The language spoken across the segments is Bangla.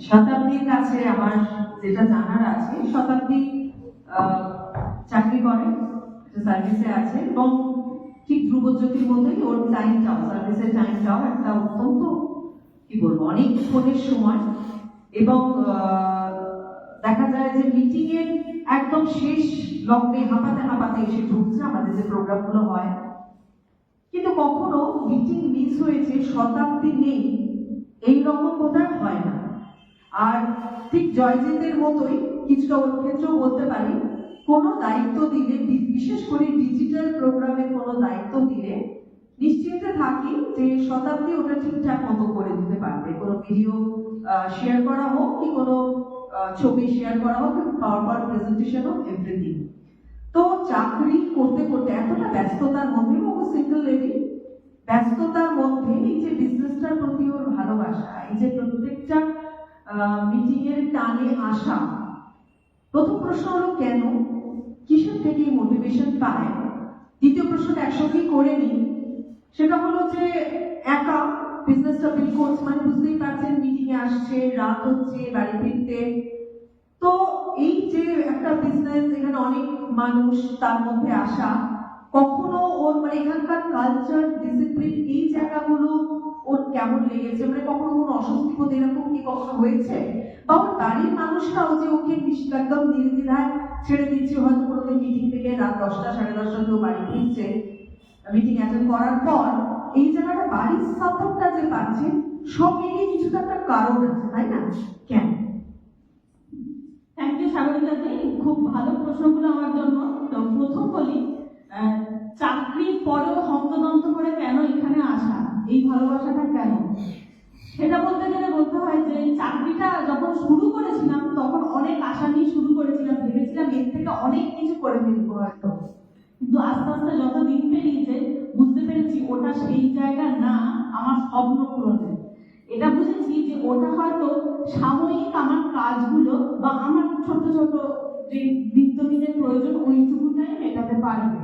শতাব্দীর কাছে আমার যেটা জানার আছে, শতাব্দী চাকরি করে, সার্ভিসে আছে এবং ঠিক ধ্রুবজ্যোতির মতোই ওর টাইমটাও, সার্ভিসের টাইমটাও একটা অত্যন্ত কি বলবো অনেকক্ষণের সময় এবং দেখা যায় যে মিটিং এর একদম শেষ লগ্নে হাঁপাতে হাঁপাতে এসে ঢুকছে আমাদের যে প্রোগ্রামগুলো হয়, কিন্তু কখনো মিটিং মিস হয়েছে শতাব্দী নেই এইরকম বোধহয় হয় না। আর ঠিক জয়জিতের মতোই কিছুটা ওর ক্ষেত্রেও বলতে পারি, কোনো দায়িত্ব দিলে, বিশেষ করে ডিজিটাল প্রোগ্রামের কোনো দায়িত্ব দিলে নিশ্চিন্তে থাকি যে শতাব্দী ওটা ঠিকঠাক মতো করে দিতে পারবে। কোনো ভিডিও শেয়ার করা হোক কি কোনো ছবি শেয়ার করা হোক, পাওয়ার প্রেজেন্টেশন হোক, এভরিথিং। তো চাকরি করতে করতে এতটা ব্যস্ততার মধ্যে, ও সিঙ্গেল লেডি, ব্যস্ততার মধ্যে এই যে বিজনেসটার প্রতি ওর ভালোবাসা, এই যে প্রত্যেকটা মিটিং এর টানে আসা। প্রথম প্রশ্ন হলো কেন, কিসের থেকে মোটিভেশন পায়। দ্বিতীয় প্রশ্নটা একসঙ্গেই করে নিই, সেটা হলো যে একা বিজনেসটা বিল করছে, মানে বুঝতেই পারছেন মিটিং এ আসছে, রাত হচ্ছে, বাড়ি ফিরতে। তো এই যে একটা বিজনেস, এখানে অনেক মানুষ, তার মধ্যে আসা, কখনো ওর মানে এখানকার কালচার, ডিসিপ্লিন, এই জায়গাগুলো ওর কেমন লেগেছে, মানে কখনো কোনো অস্বস্তি বোধ এরকম কি কখনো হয়েছে, বা ওর বাড়ির মানুষরাও যে ওকে একদম নির্দ্বিধায় ছেড়ে দিচ্ছে, হয়তো কোনোদিন মিটিং থেকে রাত 10টা 10:30 কেউ বাড়ি ফিরছে মিটিং অ্যাটেন্ড করার পর, এই জায়গাটা বাড়ির সাপোর্টটা যে পাচ্ছে, সব মিলিয়ে কিছুটা একটা কারণ আছে, তাই না? কেন? থ্যাংক ইউ সাগরিকাদি, খুব ভালো প্রশ্নগুলো আমার জন্য। তো প্রথম বলি, চাকরির পরেও হন্তদন্ত করে কেন এখানে আসা, এই ভালোবাসাটা কেন, সেটা বলতে গেলে বলতে হয় যে চাকরিটা যখন শুরু করেছিলাম তখন অনেক আশা নিয়ে শুরু করেছিলাম, ভেবেছিলাম এর থেকে অনেক কিছু করে ফেলবো হয়তো, কিন্তু আস্তে আস্তে যত দিন পেরিয়েছে বুঝতে পেরেছি ওটা সেই জায়গা না আমার স্বপ্ন পূরণের। এটা বুঝেছি যে ওটা হয়তো সাময়িক আমার কাজগুলো বা আমার ছোট ছোট যে নিত্যদিনের প্রয়োজন ওইটুকুটাই মেটাতে পারবে,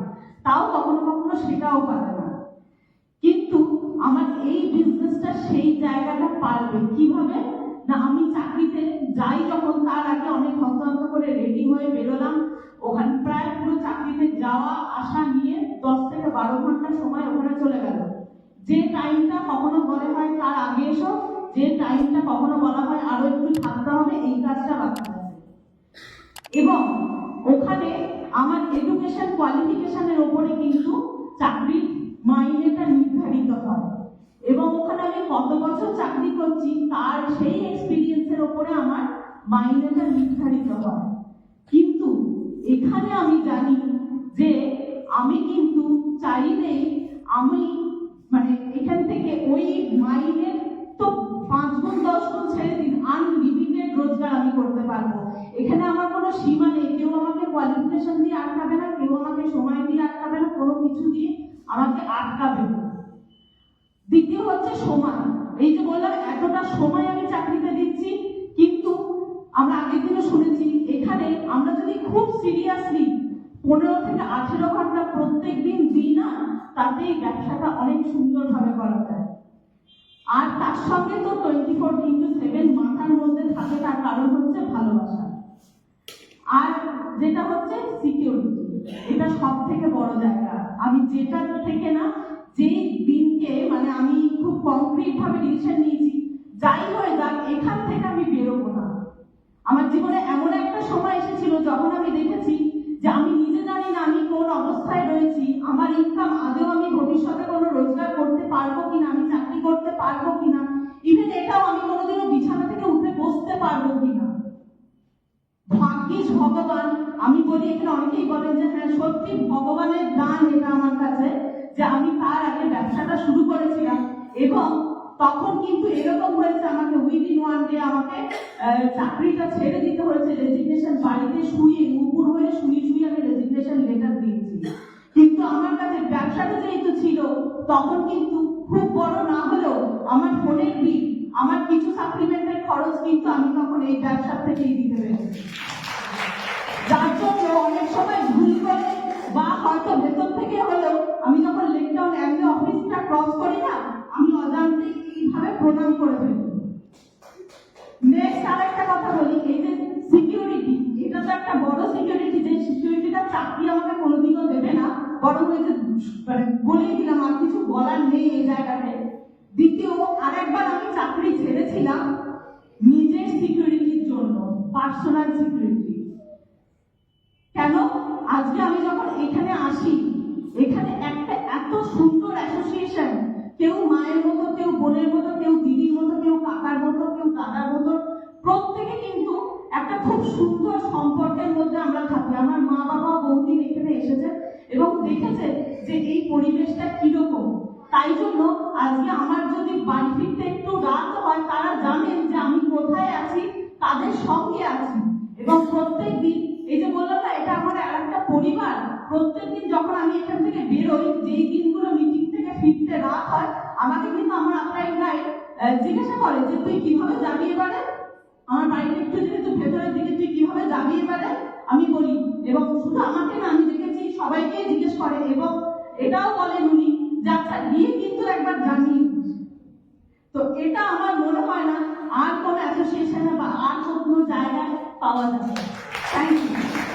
তাও কখনো কখনো সেটাও পারে না। কিন্তু আমার এই বিজনেসটা সেই জায়গাটা পারবে কিভাবে না, আমি চাকরিতে যাই যখন তার আগে অনেক হন্তদন্ত করে রেডি হয়ে বেরোলাম, ওখানে প্রায় পুরো চাকরিতে যাওয়া আসা নিয়ে 10 থেকে 12 ঘন্টা সময় ওখানে চলে গেল। যে টাইমটা কখনো বলা হয় তার আগে এসো, যে টাইমটা কখনো বলা হয় আরো একটু থাকতে হবে, এই কাজটা বাকি আছে। এবং ওখানে আমার এডুকেশন কোয়ালিফিকেশনের উপরে কিন্তু চাকরির মাইনেটা নির্ধারিত হয়, এবং ওখানে আমি কত বছর চাকরি করছি তার সেই এক্সপিরিয়েন্সের উপরে আমার মাইনেটা নির্ধারিত হয়। কিন্তু এখানে আমি জানি যে আমি কিন্তু চাইলেই আমি মানে এখান থেকে ওই মাইনের তো 5 গুণ 10 গুণ ছেড়ে দিন, আনলিমিটেড রোজগার আমি করতে পারবো। এখানে আমার কোনো সীমা নেই, কেউ আমাকে কোয়ালিফিকেশন দিয়ে আটকাবে না, কেউ আমাকে সময় দিয়ে আটকাবে না, কোনো কিছু দিয়ে আমাকে আটকাবে না। দ্বিতীয় হচ্ছে সময়, এই যে বললাম এতটা সময় আমি চাকরিতে দিচ্ছি, কিন্তু আমরা আগের দিনে শুনেছি এখানে আমরা যদি খুব সিরিয়াসলি 15 থেকে 18 ঘন্টা প্রত্যেক দিন দিই না, তাতেই ব্যবসাটা অনেক সুন্দরভাবে করা যায়। আর তার সঙ্গে তো 24x7 মাথার মধ্যে থাকে, তার কারণ হচ্ছে ভালোবাসা, আর যেটা হচ্ছে সিকিউরিটি। এটা সব থেকে বড় জায়গা। আমি যেটা থেকে না, যেই দিনকে মানে আমি খুব কংক্রিট ভাবে ডিসিশন নিয়েছি যাই হয়ে যাক এখান থেকে আমি বেরোবো না। আমার জীবনে এমন একটা সময় এসেছিল যখন আমি দেখেছি যে আমি নিজে জানি না আমি কোন অবস্থায় রয়েছি, আমার ইনকাম আদৌ আমি ভবিষ্যতে কোনো রোজগার করতে পারবো কিনা, আমি চাকরি করতে পারবো কিনা, ইভেন এটাও আমি কোনোদিনও বিছানা থেকে উঠে বসতে পারবো কিনা। ভাগ্যিস ভগবান, আমি বলি এখানে অনেকেই বলেন যে হ্যাঁ সত্যি ভগবানের দান এটা আমার কাছে, যে আমি তার আগে ব্যবসাটা শুরু করেছিলাম, এবং তখন কিন্তু এরকম হয়েছে আমাকে উইদিন ওয়ান ডে আমাকে চাকরিটা ছেড়ে দিতে হয়েছে, রেজিগনেশন বাড়িতে শুয়ে উপর হয়ে শুয়ে শুয়ে আমি রেজিগনেশন লেটার দিয়েছি। কিন্তু আমার কাছে ব্যবসাটা যেহেতু ছিল, তখন কিন্তু খুব বড় না হলেও আমার ফোনের বিল, আমার কিছু সাপ্লিমেন্টের খরচ কিন্তু আমি তখন এই ব্যবসা থেকেই দিতে পেরেছি। যার জন্য অনেক সময় ভুল করে বা হয়তো ভেতর থেকে হলেও আমি যখন লেকডাউন অ্যান্ড অফিসটা ক্রস করি না, আমি অজান্তে এইভাবে প্রণাম করে ফেলি। বলি, এই যে সিকিউরিটি, এটা তো একটা বড় সিকিউরিটি, যে সিকিউরিটিটা চাকরি আমাকে কোনোদিনও দেবে না, বরং এই যে বলেই দিলাম, আর কিছু বলার নেই এই জায়গাতে। দ্বিতীয়, আরেকবার আমি চাকরি ছেড়েছিলাম নিজের সিকিউরিটির জন্য, পার্সোনাল সিকিউরিটি। কেন? আজকে আমি যখন এখানে আসি, এখানে একটা এত সুন্দর অ্যাসোসিয়েশন, কেউ মায়ের মতো, কেউ বোনের মতো, কেউ দিদির মতো, কেউ কাকার মতো, কেউ দাদার মতো, প্রত্যেকে কিন্তু একটা খুব সুন্দর সম্পর্কের মধ্যে আমরা থাকি। আমার মা বাবা বহুদিন এখানে এসেছে এবং দেখেছে যে এই পরিবেশটা কিরকম। তাই জন্য আজকে আমার যদি বাড়ি ফিরতে একটু রাত হয়, তারা জানেন যে আমি কোথায় আছি, তাদের সঙ্গে আছি। এবং প্রত্যেক দিন, এই যে বললাম না, এটা আমার আর একটা পরিবার। প্রত্যেকদিন যখন আমি এখান থেকে বেরোই, যেই দিনগুলো মিটিং থেকে ফিরতে রাত হয়, আমাকে কিন্তু আমার আপলাইন গাইড জিজ্ঞাসা করে যে তুই কিভাবে যাবি এবারে, আমার বাড়িতে একটু যেহেতু ভেতরের দিকে, তুই কিভাবে যাবি এবারে, আমি বলি। এবং শুধু আমাকে না, আমি দেখেছি সবাইকে জিজ্ঞেস করে, এবং এটাও বলেন উনি যে আচ্ছা গিয়ে কিন্তু একবার জানিয়ে। তো এটা আমার মনে হয় না আর কোনো অ্যাসোসিয়েশনে বা আর কোনো জায়গায় পাওয়া যাবে। Thank you.